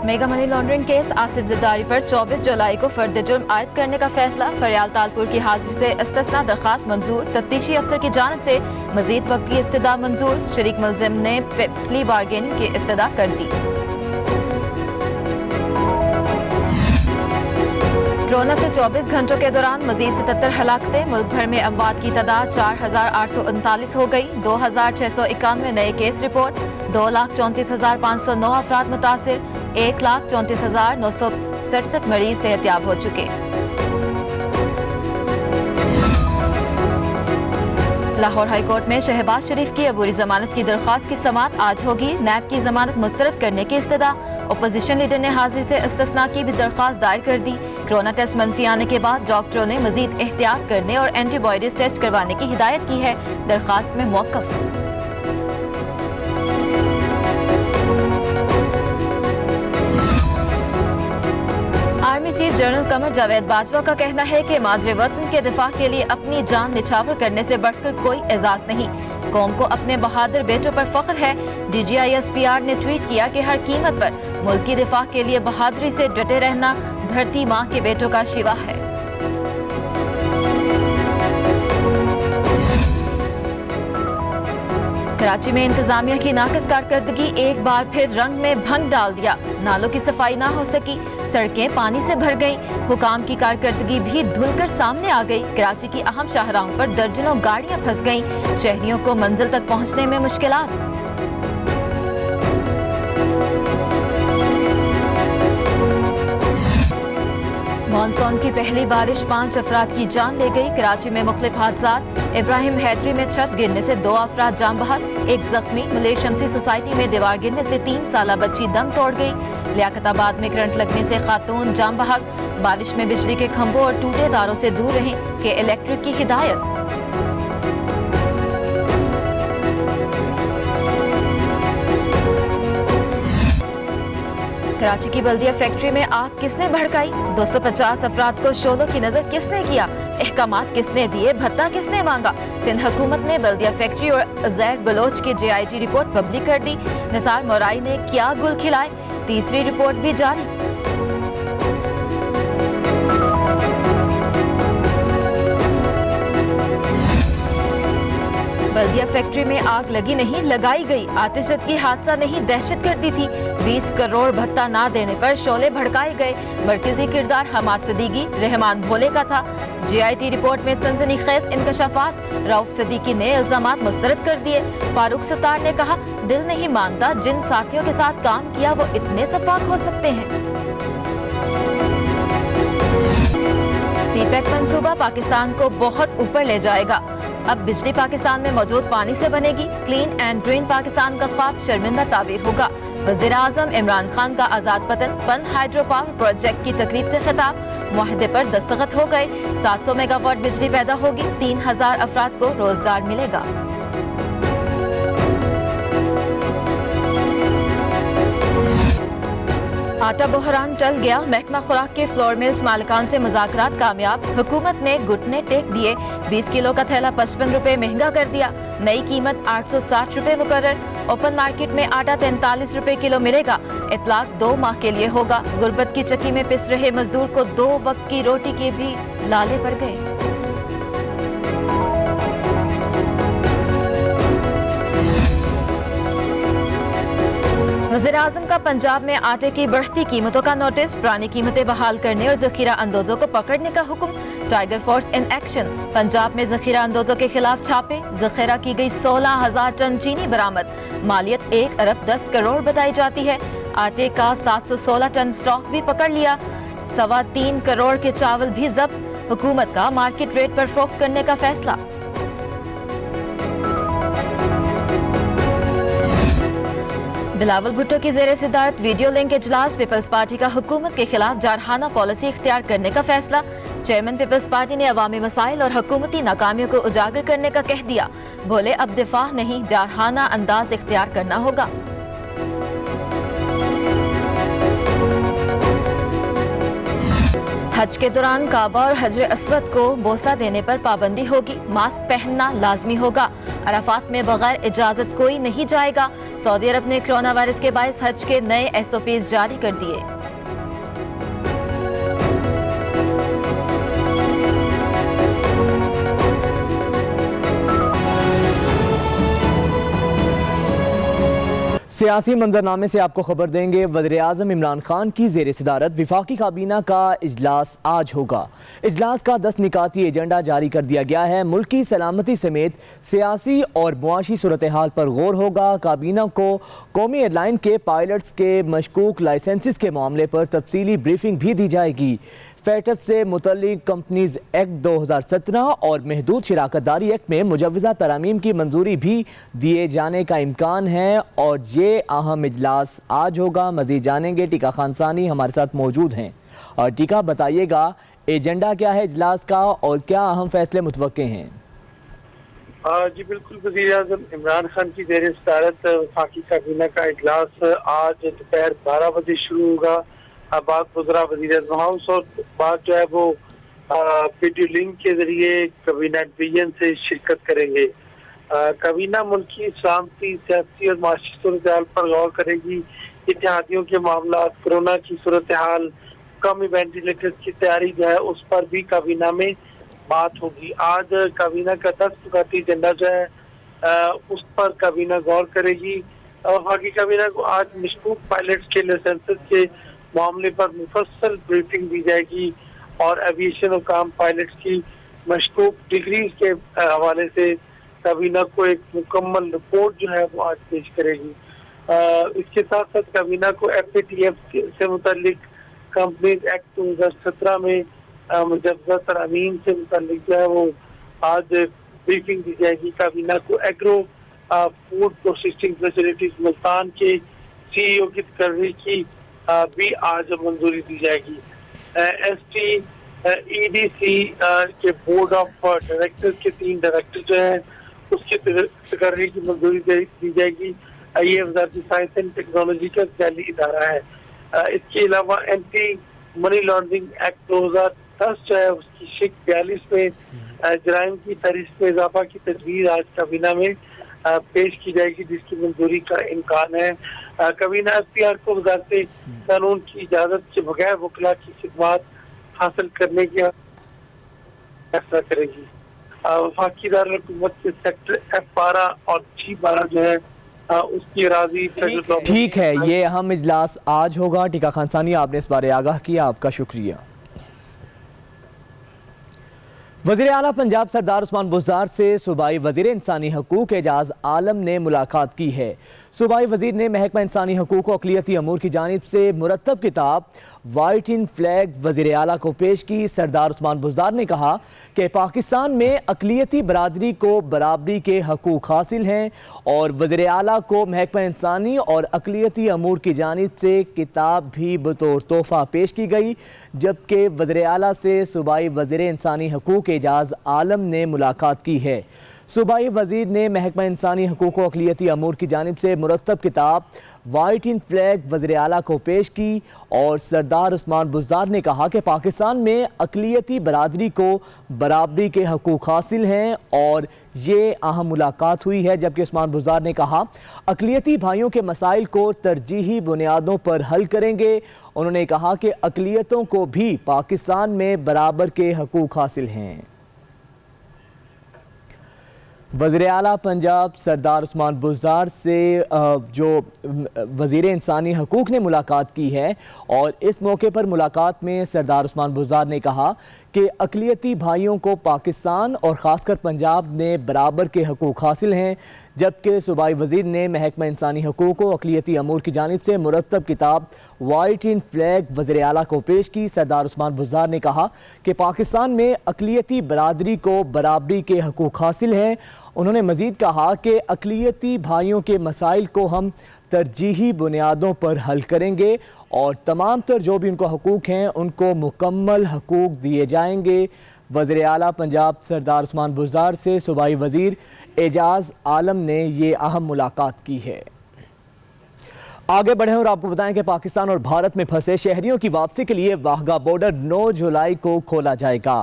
Mega money laundering case Asif Zardari پر 24 جولائی کو فرد جرم عائد کرنے کا فیصلہ، فریال تالپور کی حاضری سے استثناء درخواست منظور، تفتیشی افسر کی جانب سے مزید وقت کی استدعا منظور، شریک ملزم نے پلی بارگیننگ کی استدعا کر دی۔ کورونا سے 24 گھنٹوں کے دوران مزید 77 ہلاکتیں، ملک بھر میں اموات کی تعداد 4839 ہو گئی، 2691 نئے کیس رپورٹ، 2,34,509 افراد متاثر، 1,34,967 مریض صحتیاب ہو چکے۔ لاہور ہائی کورٹ میں شہباز شریف کی عبوری ضمانت کی درخواست کی سماعت آج ہوگی، نیب کی ضمانت مسترد کرنے کی استدعا، اپوزیشن لیڈر نے حاضری سے استثناء کی بھی درخواست دائر کر دی۔ کورونا ٹیسٹ منفی آنے کے بعد ڈاکٹروں نے مزید احتیاط کرنے اور اینٹی بائیڈز ٹیسٹ کروانے کی ہدایت کی ہے، درخواست میں موقف۔ Army chief general Qamar Javed Bajwa کا کہنا ہے کہ مادر وطن کے دفاع کے لیے اپنی جان نچھاور کرنے سے بڑھ کر کوئی اعزاز نہیں، قوم کو اپنے بہادر بیٹوں پر فخر ہے۔ D G I S P R نے ٹویٹ کیا کہ ہر قیمت پر ملک کی دفاع کے لیے بہادری سے ڈٹے رہنا دھرتی ماں کے بیٹوں کا شیوا ہے۔ کراچی میں انتظامیہ کی ناقص کارکردگی ایک بار پھر رنگ میں بھنگ ڈال دیا، نالوں کی صفائی نہ ہو سکی، سڑکیں پانی سے بھر گئیں، حکام کی کارکردگی بھی دھل کر سامنے آ گئی۔ کراچی کی اہم شاہراہوں پر درجنوں گاڑیاں پھنس گئیں، شہریوں کو منزل تک پہنچنے میں مشکلات۔ مانسون کی پہلی بارش 5 افراد کی جان لے گئی، کراچی میں مختلف حادثات، ابراہیم حیدری میں چھت گرنے سے 2 افراد جاں بحق، ایک زخمی، ملیش شمسی سوسائٹی میں دیوار گرنے سے 3 سالہ بچی دم توڑ گئی، لیاقت آباد میں کرنٹ لگنے سے خاتون جاں بحق، بارش میں بجلی کے کھمبوں اور ٹوٹے تاروں سے دور رہیں کہ الیکٹرک کی ہدایت۔ کراچی کی بلدیہ فیکٹری میں آگ کس نے بھڑکائی؟ 250 افراد کو شعلوں کی نظر کس نے کیا؟ احکامات کس نے دیے؟ بھتہ کس نے مانگا؟ سندھ حکومت نے بلدیہ فیکٹری اور عزیر بلوچ کی جے آئی ٹی رپورٹ پبلک کر دی، نثار مورائی نے کیا گل کھلائے؟ تیسری رپورٹ بھی جاری۔ بلدیہ فیکٹری میں آگ لگی نہیں، لگائی گئی، آتش زدگی حادثہ نہیں، دہشت گردی تھی، 20 کروڑ بھتہ نہ دینے پر شعلے بھڑکائے گئے، مرکزی کردار حماد صدیقی رحمان بھولے کا تھا، جے آئی ٹی رپورٹ میں سنسنی خیز انکشافات، رؤف صدیقی نے الزامات مسترد کر دیے، فاروق ستار نے کہا دل نہیں مانتا جن ساتھیوں کے ساتھ کام کیا وہ اتنے شفاف ہو سکتے ہیں۔ سی پیک منصوبہ پاکستان کو بہت اوپر لے جائے گا، اب بجلی پاکستان میں موجود پانی سے بنے گی، کلین اینڈ گرین پاکستان کا خواب شرمندہ تعبیر ہوگا، وزیر اعظم عمران خان کا آزاد پن ہائیڈرو پاور پروجیکٹ کی تقریب سے خطاب، معاہدے پر دستخط ہو گئے، 700 میگا واٹ بجلی پیدا ہوگی، 3000 افراد کو روزگار ملے گا۔ آٹا بحران ٹل گیا، محکمہ خوراک کے فلور ملز مالکان سے مذاکرات کامیاب، حکومت نے گھٹنے ٹیک دیے، 20 کلو کا تھیلا 55 روپے مہنگا کر دیا، نئی قیمت 860 روپے مقرر، اوپن مارکیٹ میں آٹا 43 روپے کلو ملے گا، اطلاق 2 ماہ کے لیے ہوگا، غربت کی چکی میں پس رہے مزدور کو 2 وقت کی روٹی کے بھی لالے پڑ گئے۔ وزیر اعظم کا پنجاب میں آٹے کی بڑھتی قیمتوں کا نوٹس، پرانی قیمتیں بحال کرنے اور ذخیرہ اندوزوں کو پکڑنے کا حکم، tiger force in action, Punjab میں ذخیرہ اندوزوں کے خلاف چھاپے، ذخیرہ کی گئی 16,000 ٹن چینی برآمد، مالیت 1 ارب 10 کروڑ بتائی جاتی ہے، آٹے کا 716 ٹن سٹاک بھی پکڑ لیا، 3.25 کروڑ کے چاول بھی ضبط، حکومت کا مارکیٹ ریٹ پر فروخت کرنے کا فیصلہ۔ بلاول بھٹو کی زیر صدارت ویڈیو لنک اجلاس، پیپلز پارٹی کا حکومت کے خلاف جارحانہ پالیسی اختیار کرنے کا فیصلہ، چیئرمین پیپلز پارٹی نے عوامی مسائل اور حکومتی ناکامیوں کو اجاگر کرنے کا کہہ دیا، بولے اب دفاع نہیں جارحانہ انداز اختیار کرنا ہوگا۔ हज के दौरान काबा और हजर अस्वद को बोसा देने पर पाबंदी होगी। मास्क पहनना लाजमी होगा। अराफात में बगैर इजाजत कोई नहीं जाएगा। सऊदी अरब ने कोरोना वायरस के बायस हज के नए SOPs जारी कर दिए। सियासी मंजरनामे से आपको खबर देंगे। वज़ीर-ए-आज़म इमरान खान की ज़ेर सदारत वफाकी काबीना का इजलास आज होगा। इजलास का 10 निकाती एजेंडा जारी कर दिया गया है। मुल्की सलामती समेत सियासी और मुआशी सूरत हाल पर गौर होगा। काबीना को कौमी एयरलाइन के पायलट्स के मशकूक लाइसेंसेस के मामले पर तफसीली ब्रीफिंग भी दी जाएगी। फैटफ से मुतल्लिक कंपनीज एक्ट 2017 और महदूद शराकतदारी एक्ट में मुजव्वज़ा तरामीम की मंजूरी भी दिए जाने का इम्कान है और ये अहम इजलास आज होगा। मज़ीद जानेंगे, टीका खानसानी हमारे साथ मौजूद हैं। और टीका, बताइएगा एजेंडा क्या है इजलास का और क्या अहम फैसले मुतवक्के हैं? जी बिल्कुल, वज़ीर-ए-आज़म इमरान खान की ज़ेर सदारत वफाकी काबीना का इजलास आज दोपहर 12 बजे शुरू होगा। बात गुजरा वज़ीर-ए-आज़म हाउस और बात जो है वो वीडियो लिंक के जरिए काबीना डिवीजन से शिरकत करेंगे। काबीना मुल्की सलामती, सियासी और माशी सूरत हाल पर गौर करेगी। इत्तेहादियों के मामला, कोरोना की सूरत हाल, कमी वेंटिलेटर की तैयारी जो है उस पर भी काबीना में बात होगी। आज काबीना का 10 निकाती एजेंडा जो है उस पर काबीना गौर करेगी। वफाकी काबीना को आज मशकूक पायलट्स के लाइसेंसेस के मामले पर मुफस्सल ब्रीफिंग दी जाएगी और एविएशन और काम पायलट्स की मशकूक डिग्रीज के हवाले से काबीना को एक मुकम्मल रिपोर्ट जो है वो आज पेश करेगी। इसके साथ साथ काबीना को FATF से मुतल्लिक कंपनीज एक्ट 2017 में मुजव्वज़ा तरामीम से मुतल्लिक जो है वो आज ब्रीफिंग दी जाएगी। काबीना को agro food processing facilities Multan के CEO की तकर्री की भी आज मंजूरी दी जाएगी। STEDC के बोर्ड ऑफ डायरेक्टर्स के 3 डायरेक्टर जो है उसकी तकर्री की मंजूरी दी जाएगी। ये वज़ारत साइंस एंड टेक्नोलॉजी का जाली इदारा है। इसके अलावा एंटी मनी लॉन्ड्रिंग एक्ट 2010 जो है उसकी शिक 42 में जराइम की फहरिस्त में इजाफा की तजवीज़ आज काबीना में पेश की जाएगी, जिसकी मंजूरी का इम्कान है। काबीना अख्तियार को वज़ारत कानून की इजाज़त के बगैर वकला की खिदमात हासिल करने की फैसला करेगी। वफाकी दारुल-हुकूमत के सेक्टर F12 और G12 जो है उसकी अराज़ी ठीक है। ये अहम इजलास आज होगा। टीका खानसानी, आपने इस बारे आगाह किया, आपका शुक्रिया। वज़ीर आला पंजाब सरदार उस्मान बुज़दार से सूबाई वज़ीर इंसानी हकूक़ एजाज़ आलम ने मुलाकात की है। सूबाई वज़ीर ने महकमा इंसानी हकूक़ और अक़लियती अमूर की जानिब से मुरत्तब किताब वाइट इन फ्लैग वज़ीर आला को पेश की। सरदार उस्मान बुज़दार ने कहा कि पाकिस्तान में अक़लियती बरादरी को बराबरी के हकूक़ हासिल हैं और वज़ीर आला को महकमा इंसानी और अक़लियती अमूर की जानिब से किताब भी बतौर तोहफ़ा पेश की गई। जबकि वज़ीर आला से सूबाई वज़ीर इंसानी हकूक़ एजाज़ आलम ने मुलाकात की है। सूबाई वज़ीर ने महकमा इंसानी हकूक़ और अक़लियती अमूर की जानिब से मुरत्तब किताब वाइट इन फ्लैग वज़ीर आला को पेश की और सरदार उस्मान बुज़दार ने कहा कि पाकिस्तान में अक़लियती बरादरी को बराबरी के हकूक़ हासिल हैं और ये अहम मुलाकात हुई है। जबकि उस्मान बुज़दार ने कहा अक़लियती भाइयों के मसाइल को तरजीही बुनियादों पर हल करेंगे। उन्होंने कहा कि अक़लियतों को भी पाकिस्तान में बराबर के हकूक़ हासिल हैं। वज़ीर आला पंजाब सरदार उस्मान बुज़दार से जो वज़ीर इंसानी हकूक़ ने मुलाकात की है और इस मौके पर मुलाकात में सरदार उस्मान बुज़दार ने कहा कि अक़लियती भाइयों को पाकिस्तान और ख़ासकर पंजाब में बराबर के हकूक़ हासिल हैं। जबकि सूबाई वज़ीर ने महकमा इंसानी हकूक़ और अक़लियती अमूर की जानिब से मुरत्तब किताब वाइट इन फ्लैग वज़ीर आला को पेश की। सरदार उस्मान बुज़दार ने कहा कि पाकिस्तान में अक़लियती बरादरी को बराबरी के हकूक़ हासिल हैं। उन्होंने मज़ीद कहा कि अक़लियती भाइयों के मसाइल को हम तरजीही बुनियादों पर हल करेंगे और तमाम तर जो भी उनको हकूक़ हैं उनको मुकम्मल हकूक़ दिए जाएंगे। वज़ीर आला पंजाब सरदार उस्मान बुज़दार से सूबाई वज़ीर एजाज़ आलम ने ये अहम मुलाकात की है। आगे बढ़े और आपको बताएं कि पाकिस्तान और भारत में फंसे शहरियों की वापसी के लिए वाहगा बॉर्डर 9 जुलाई को खोला जाएगा।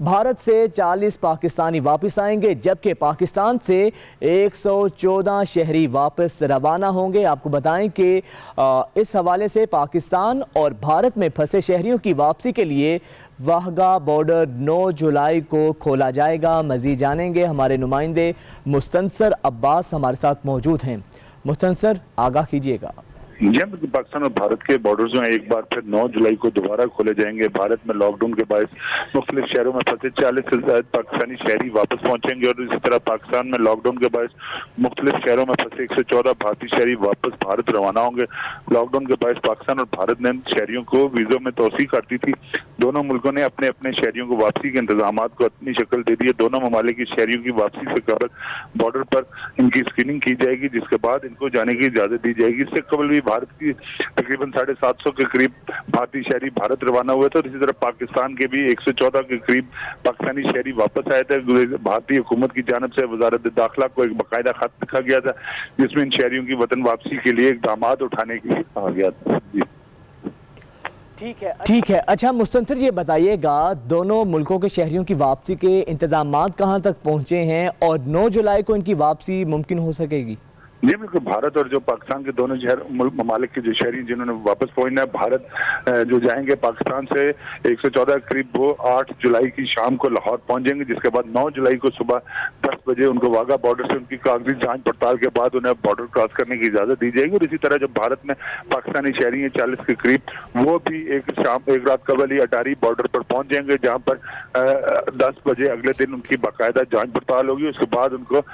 भारत से 40 पाकिस्तानी वापस आएंगे, जबकि पाकिस्तान से 114 शहरी वापस रवाना होंगे। आपको बताएं कि इस हवाले से पाकिस्तान और भारत में फंसे शहरियों की वापसी के लिए वाहगा बॉर्डर 9 जुलाई को खोला जाएगा। मज़ीद जानेंगे, हमारे नुमाइंदे मुस्तनसर अब्बास हमारे साथ मौजूद हैं। मुस्तनसर, आगाह कीजिएगा। पाकिस्तान और भारत के बॉर्डर जो हैं एक बार फिर 9 जुलाई को दोबारा खोले जाएंगे। भारत में लॉकडाउन के बायस मुख्तलिफ शहरों में फंसे 40 से ज्यादा पाकिस्तानी शहरी वापस पहुंचेंगे और इसी तरह पाकिस्तान में लॉकडाउन के बायस मुख्तलिफ शहरों में फंसे 114 भारतीय शहरी वापस भारत रवाना होंगे। लॉकडाउन के बायस पाकिस्तान और भारत ने शहरियों को वीज़ों में तोसी कर दी थी। दोनों मुल्कों ने अपने अपने शहरियों को वापसी के इंतजाम को अपनी शक्ल दे दी है। दोनों ममालिक की शहरियों की वापसी से कबल बॉर्डर पर इनकी स्क्रीनिंग की जाएगी, जिसके बाद इनको जाने की इजाजत दी जाएगी। इससे कबल भी भारत की तकरीबन 750 के करीब भारतीय शहरी भारत रवाना हुए थे और इसी तरह पाकिस्तान के भी 114 के करीब पाकिस्तानी शहरी वापस आए थे। भारतीय हुकूमत की जानिब से वजारत दाखिला को एक बाकायदा खत लिखा गया था, जिसमें इन शहरियों की वतन वापसी के लिए इक़दाम उठाने के लिए कहा गया था। ठीक है। अच्छा मुस्तनसर, ये बताइएगा, दोनों मुल्कों के शहरियों की वापसी के इंतजामात कहाँ तक पहुँचे हैं और 9 जुलाई को इनकी वापसी मुमकिन हो सकेगी? जी बिल्कुल, भारत और जो पाकिस्तान के दोनों ममालिक के जो शहरी जिन्होंने वापस पहुंचना है, भारत जो जाएंगे पाकिस्तान से 114 करीब, वो 8 जुलाई की शाम को लाहौर पहुंचेंगे, जिसके बाद 9 जुलाई को सुबह 10 बजे उनको वाघा बॉर्डर से उनकी कागजी जांच पड़ताल के बाद उन्हें बॉर्डर क्रॉस करने की इजाजत दी जाएगी। और इसी तरह जो भारत में पाकिस्तानी शहरी हैं 40 के करीब, वो भी एक रात कबल ही अटारी बॉर्डर पर पहुंच जाएंगे, जहाँ पर 10 बजे अगले दिन उनकी बाकायदा जाँच पड़ताल होगी। उसके बाद उनको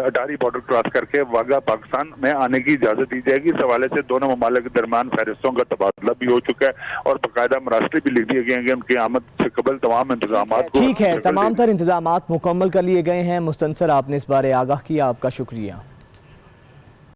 अटारी बॉर्डर क्रॉस करके वाघा पाकिस्तान में आने की इजाजत दी जाएगी। इस हवाले से दोनों ममालिक के दरमियान फहरिस्तों का तबादला भी हो चुका है और बाकायदा मरासले भी लिख दिए गए हैं कि उनकी आमद से कबल तमाम इंतजाम। ठीक है, तमाम तर इंतजामात मुकम्मल कर लिए गए हैं। मुस्तनसर, आपने इस बारे आगाह किया, आपका शुक्रिया।